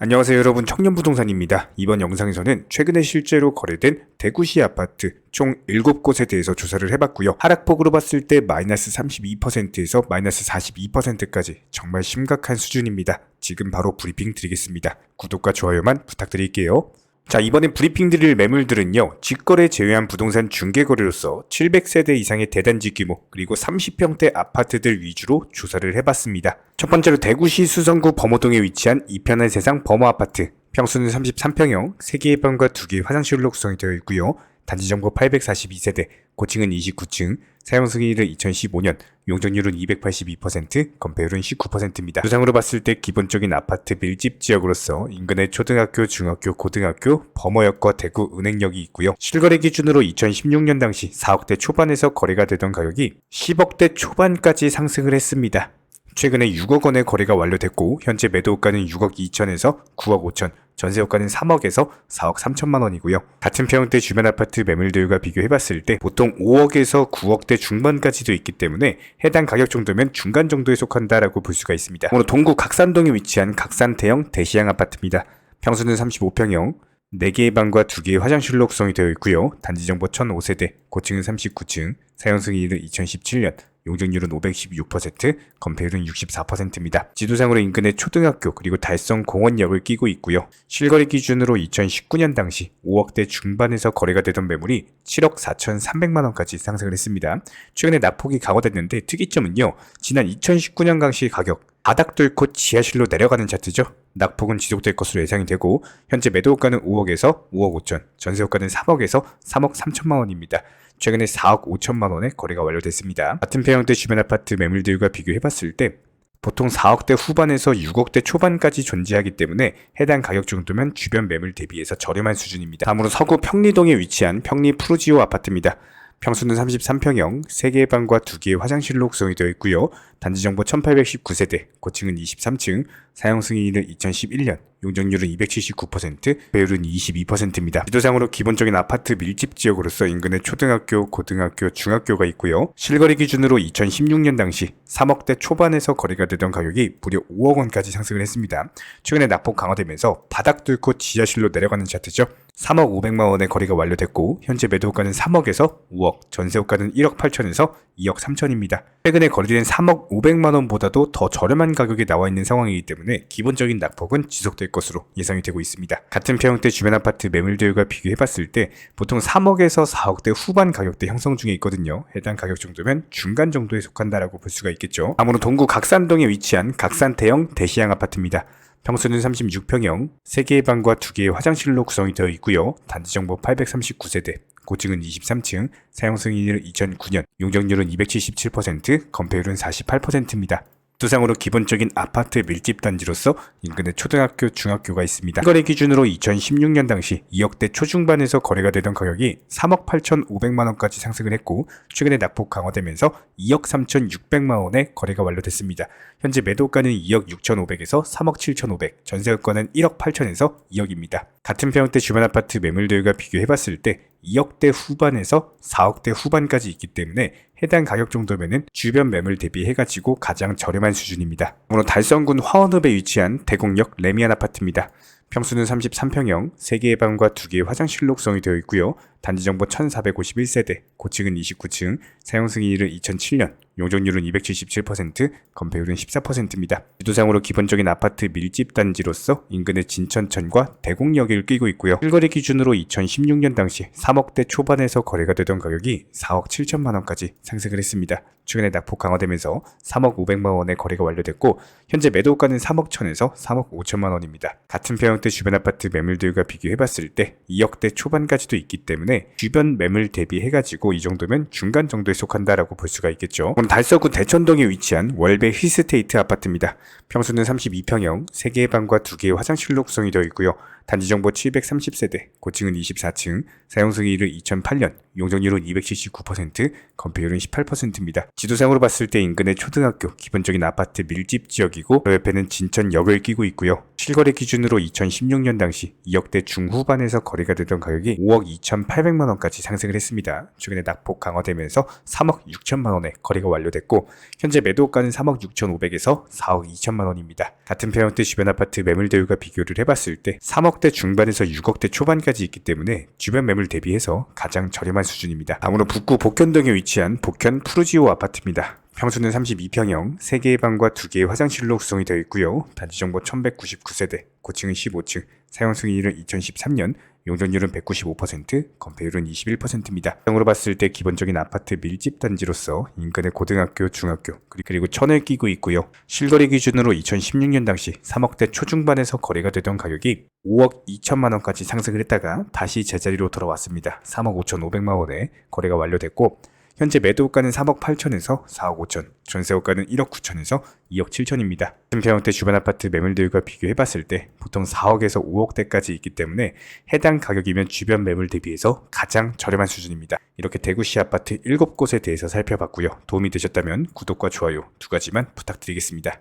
안녕하세요 여러분, 청년부동산입니다. 이번 영상에서는 최근에 실제로 거래된 대구시 아파트 총 7곳에 대해서 조사를 해봤고요. 하락폭으로 봤을 때 마이너스 32%에서 마이너스 42%까지 정말 심각한 수준입니다. 지금 바로 브리핑 드리겠습니다. 구독과 좋아요만 부탁드릴게요. 자, 이번엔 브리핑 드릴 매물들은요, 직거래 제외한 부동산 중개거래로서 700세대 이상의 대단지 규모 그리고 30평대 아파트들 위주로 조사를 해봤습니다. 첫 번째로 대구시 수성구 범호동에 위치한 이편한 세상 범호아파트, 평수는 33평형, 3개의 방과 2개의 화장실로 구성이 되어 있고요. 단지정보 842세대, 고층은 29층, 사용 승인일은 2015년, 용적률은 282%, 건폐율은 19%입니다. 두상으로 봤을 때 기본적인 아파트 밀집 지역으로서 인근에 초등학교, 중학교, 고등학교, 범어역과 대구 은행역이 있고요. 실거래 기준으로 2016년 당시 4억대 초반에서 거래가 되던 가격이 10억대 초반까지 상승을 했습니다. 최근에 6억 원의 거래가 완료됐고 현재 매도가는 6억 2천에서 9억 5천, 전세호가는 3억에서 4억 3천만 원이고요. 같은 평형대 주변 아파트 매물들과 비교해봤을 때 보통 5억에서 9억대 중반까지도 있기 때문에 해당 가격 정도면 중간 정도에 속한다라고 볼 수가 있습니다. 오늘 동구 각산동에 위치한 각산 대형 대시양 아파트입니다. 평수는 35평형, 4개의 방과 2개의 화장실로 구성이 되어 있고요. 단지정보 1005세대, 고층은 39층, 사용 승인일은 2017년, 용적률은 516%, 건폐율은 64%입니다. 지도상으로 인근에 초등학교 그리고 달성 공원역을 끼고 있고요. 실거래 기준으로 2019년 당시 5억대 중반에서 거래가 되던 매물이 7억 4,300만 원까지 상승을 했습니다. 최근에 낙폭이 강화됐는데 특이점은요, 지난 2019년 당시 가격 바닥 뚫고 지하실로 내려가는 차트죠. 낙폭은 지속될 것으로 예상이 되고 현재 매도가는 5억에서 5억 5천, 전세호가는 3억에서 3억 3천만 원입니다. 최근에 4억 5천만 원의 거래가 완료됐습니다. 같은 평형대 주변 아파트 매물들과 비교해봤을 때 보통 4억대 후반에서 6억대 초반까지 존재하기 때문에 해당 가격 정도면 주변 매물 대비해서 저렴한 수준입니다. 다음으로 서구 평리동에 위치한 평리 프루지오 아파트입니다. 평수는 33평형, 3개의 방과 2개의 화장실로 구성이 되어 있고요. 단지정보 1819세대, 고층은 23층, 사용 승인일은 2011년, 용적률은 279%, 배율은 22%입니다. 지도상으로 기본적인 아파트 밀집 지역으로서 인근에 초등학교, 고등학교, 중학교가 있고요. 실거래 기준으로 2016년 당시 3억대 초반에서 거래가 되던 가격이 무려 5억 원까지 상승을 했습니다. 최근에 낙폭 강화되면서 바닥 뚫고 지하실로 내려가는 차트죠. 3억 5백만 원의 거래가 완료됐고 현재 매도가는 3억에서 5억, 전세호가는 1억 8천에서 2억 3천입니다. 최근에 거래된 3억 5백만 원보다도 더 저렴한 가격이 나와 있는 상황이기 때문에 기본적인 낙폭은 지속될 것으로 예상이 되고 있습니다. 같은 평형대 주변 아파트 매물들과 비교해봤을 때 보통 3억에서 4억대 후반 가격대 형성 중에 있거든요. 해당 가격 정도면 중간 정도에 속한다라고 볼 수가 있겠죠. 다음으로 동구 각산동에 위치한 각산 대형 대시양 아파트입니다. 평수는 36평형, 3개의 방과 2개의 화장실로 구성이 되어 있고요. 단지정보 839세대, 고층은 23층, 사용 승인일은 2009년, 용적률은 277%, 건폐율은 48%입니다. 두상으로 기본적인 아파트 밀집 단지로서 인근에 초등학교, 중학교가 있습니다. 거래 기준으로 2016년 당시 2억대 초중반에서 거래가 되던 가격이 3억 8,500만 원까지 상승을 했고 최근에 낙폭 강화되면서 2억 3,600만 원의 거래가 완료됐습니다. 현재 매도가는 2억 6,500에서 3억 7,500, 전세가는 1억 8천에서 2억입니다. 같은 평형대 주변 아파트 매물들과 비교해봤을 때 2억대 후반에서 4억대 후반까지 있기 때문에 해당 가격 정도면은 주변 매물 대비해가지고 가장 저렴한 수준입니다. 오늘 달성군 화원읍에 위치한 대곡역 레미안 아파트입니다. 평수는 33평형, 3개의 방과 2개의 화장실로 구성이 되어 있고요. 단지정보 1451세대, 고층은 29층, 사용 승인일은 2007년, 용적률은 277%, 건폐율은 14%입니다. 지도상으로 기본적인 아파트 밀집 단지로서 인근의 진천천과 대곡역을 끼고 있고요. 실거래 기준으로 2016년 당시 3억대 초반에서 거래가 되던 가격이 4억 7천만 원까지 상승을 했습니다. 최근에 낙폭 강화되면서 3억 5백만 원의 거래가 완료됐고 현재 매도가는 3억 천에서 3억 5천만 원입니다. 같은 평형대 주변 아파트 매물들과 비교해봤을 때 2억대 초반까지도 있기 때문에 주변 매물 대비해가지고 이 정도면 중간 정도에 속한다라고 볼 수가 있겠죠. 오늘 달서구 대천동에 위치한 월베 힐스테이트 아파트입니다. 평수는 32평형, 3개의 방과 2개의 화장실로 구성이 되어 있고요. 단지정보 730세대, 고층은 24층, 사용 승인일은 2008년, 용적률은 279%, 건폐율은 18%입니다. 지도상으로 봤을 때 인근의 초등학교, 기본적인 아파트 밀집 지역이고 그 옆에는 진천역을 끼고 있고요. 실거래 기준으로 2016년 당시 2억대 중후반에서 거래가 되던 가격이 5억 2,800만 원까지 상승을 했습니다. 최근에 낙폭 강화되면서 3억 6천만 원에 거래가 완료됐고 현재 매도가는 3억 6,500에서 4억 2천만 원입니다. 같은 평형대 주변 아파트 매물 대우가 비교를 해봤을 때 3억대 중반에서 6억대 초반까지 있기 때문에 주변 매물 대비해서 가장 저렴한 수준입니다. 다음으로 북구 복현동에 위치한 복현 푸르지오 아파트입니다. 평수는 32평형, 3개의 방과 2개의 화장실로 구성이 되어 있고요. 단지 정보 1199세대, 고층은 15층, 사용 승인일은 2013년, 용적률은 195%, 건폐율은 21%입니다. 평으로 봤을 때 기본적인 아파트 밀집 단지로서 인근의 고등학교, 중학교, 그리고 천을 끼고 있고요. 실거래 기준으로 2016년 당시 3억대 초중반에서 거래가 되던 가격이 5억 2천만 원까지 상승을 했다가 다시 제자리로 돌아왔습니다. 3억 5,500만 원에 거래가 완료됐고 현재 매도가는 3억 8천에서 4억 5천, 전세호가는 1억 9천에서 2억 7천입니다. 같은 평형대 주변 아파트 매물들과 비교해봤을 때 보통 4억에서 5억대까지 있기 때문에 해당 가격이면 주변 매물 대비해서 가장 저렴한 수준입니다. 이렇게 대구시 아파트 7곳에 대해서 살펴봤고요. 도움이 되셨다면 구독과 좋아요 2가지만 부탁드리겠습니다.